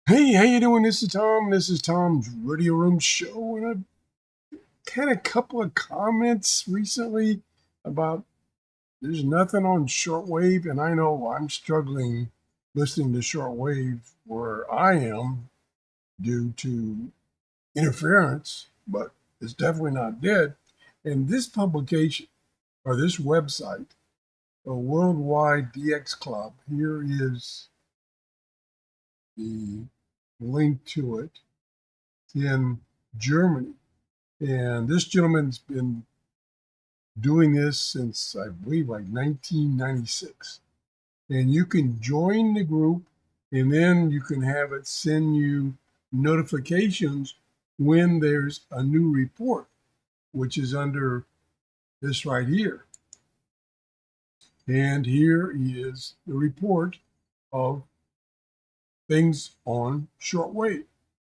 Hey, how you doing? This is Tom. This is Tom's Radio Room Show, and I've had a couple of comments recently about there's nothing on shortwave, and I know I'm struggling listening to shortwave where I am due to interference, but it's definitely not dead. And this publication or this website, a Worldwide DX Club, here is the link to it in Germany. And this gentleman's been doing this since I believe like 1996. And you can join the group and then you can have it send you notifications when there's a new report, which is under this right here. And here is the report of things on shortwave.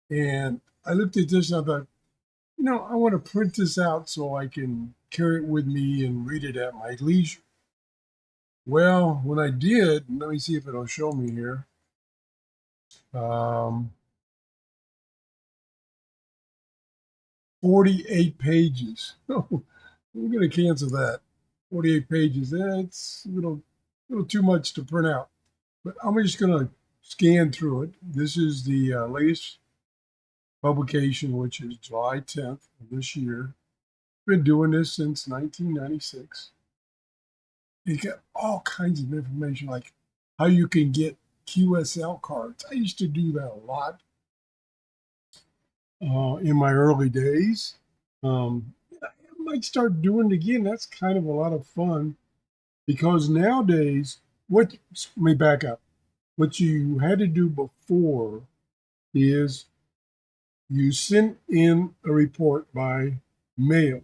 And I looked at this and I thought, I want to print this out so I can carry it with me and read it at my leisure. Well, when I did, let me see if it'll show me here. Um, 48 pages. Oh, I'm going to cancel that. 48 pages. That's a little too much to print out. But I'm just going to scan through it. This is the latest publication, which is July 10th of this year. Been doing this since 1996. You get all kinds of information like how you can get QSL cards. I used to do that a lot in my early days. I might start doing it again. That's kind of a lot of fun because nowadays, let me back up. What you had to do before is you sent in a report by mail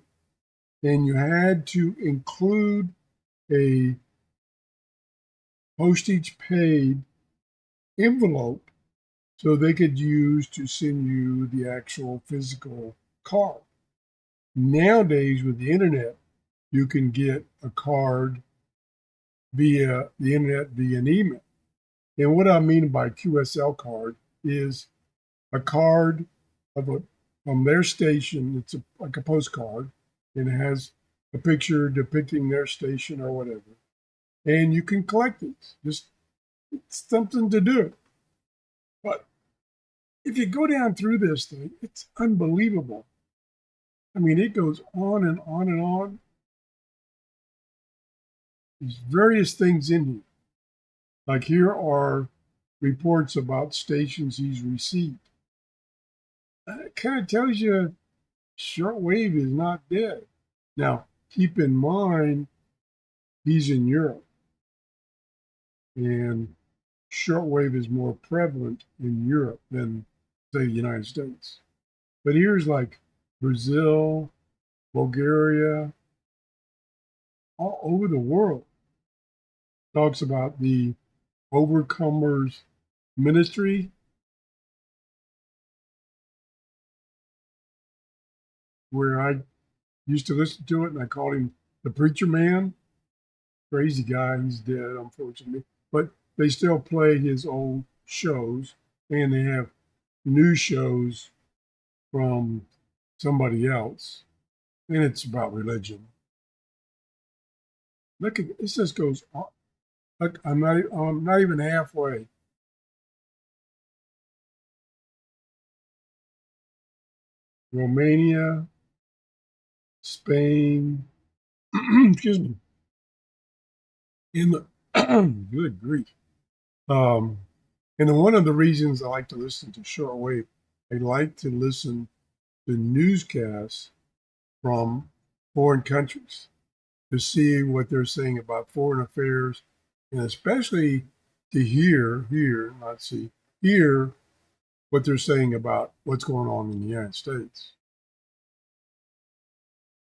and you had to include a postage paid envelope so they could use to send you the actual physical card. Nowadays, with the internet, you can get a card via the internet via an email. And what I mean by QSL card is a card of a from their station. It's like a postcard, and it has a picture depicting their station or whatever. And you can collect these. Just it's something to do. But if you go down through this thing, it's unbelievable. I mean, it goes on and on and on. There's various things in here. Like here are reports about stations he's received. It kind of tells you shortwave is not dead. Now, keep in mind, he's in Europe and shortwave is more prevalent in Europe than, say, the United States. But here's like Brazil, Bulgaria, all over the world. Talks about the Overcomers Ministry, where I used to listen to it and I called him the preacher man. Crazy guy, he's dead, unfortunately. But they still play his old shows and they have new shows from somebody else. And it's about religion. Look at this, just goes on. Look, I'm not even halfway. Romania, Spain, excuse me, in the good grief. Um, and one of the reasons I like to listen to shortwave, I like to listen to newscasts from foreign countries to see what they're saying about foreign affairs, and especially to not see, hear what they're saying about what's going on in the United States.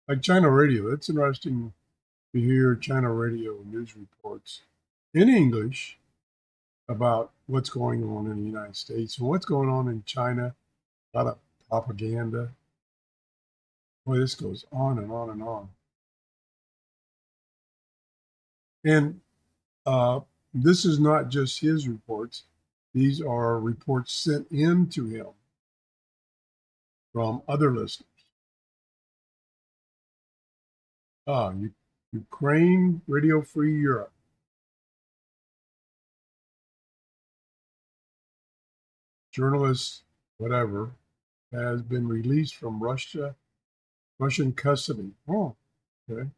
Like China radio, it's interesting to hear China radio news reports in English about what's going on in the United States and what's going on in China. A lot of propaganda. Boy, this goes on and on and on. And uh, this is not just his reports. These are reports sent in to him from other listeners. Ukraine, Radio Free Europe. Journalist, whatever, has been released from Russian custody. Oh, okay.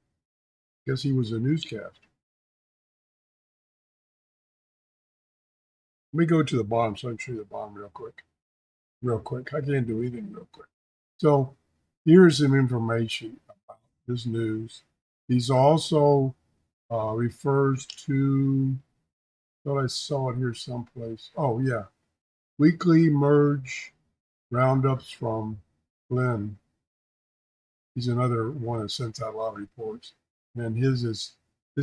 Guess he was a newscaster. Let me go to the bottom so I can show you the bottom real quick. Real quick. I can't do anything real quick. So here's some information about this news. He's also refers to, thought I saw it here someplace. Oh, yeah. Weekly merge roundups from Glenn. He's another one that sends out a lot of reports. And this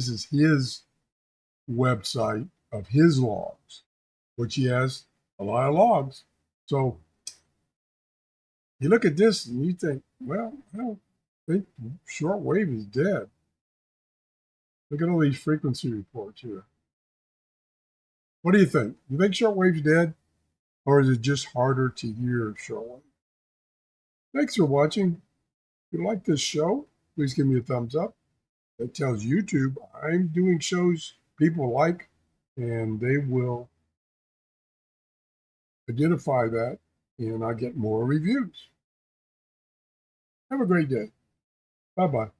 is his website of his logs, which he has a lot of logs. So you look at this and you think, well, I don't think shortwave is dead. Look at all these frequency reports here. What do you think? You think shortwave's dead? Or is it just harder to hear shortwave? Thanks for watching. If you like this show, please give me a thumbs up. That tells YouTube I'm doing shows people like, and they will identify that, and I get more reviews. Have a great day. Bye bye.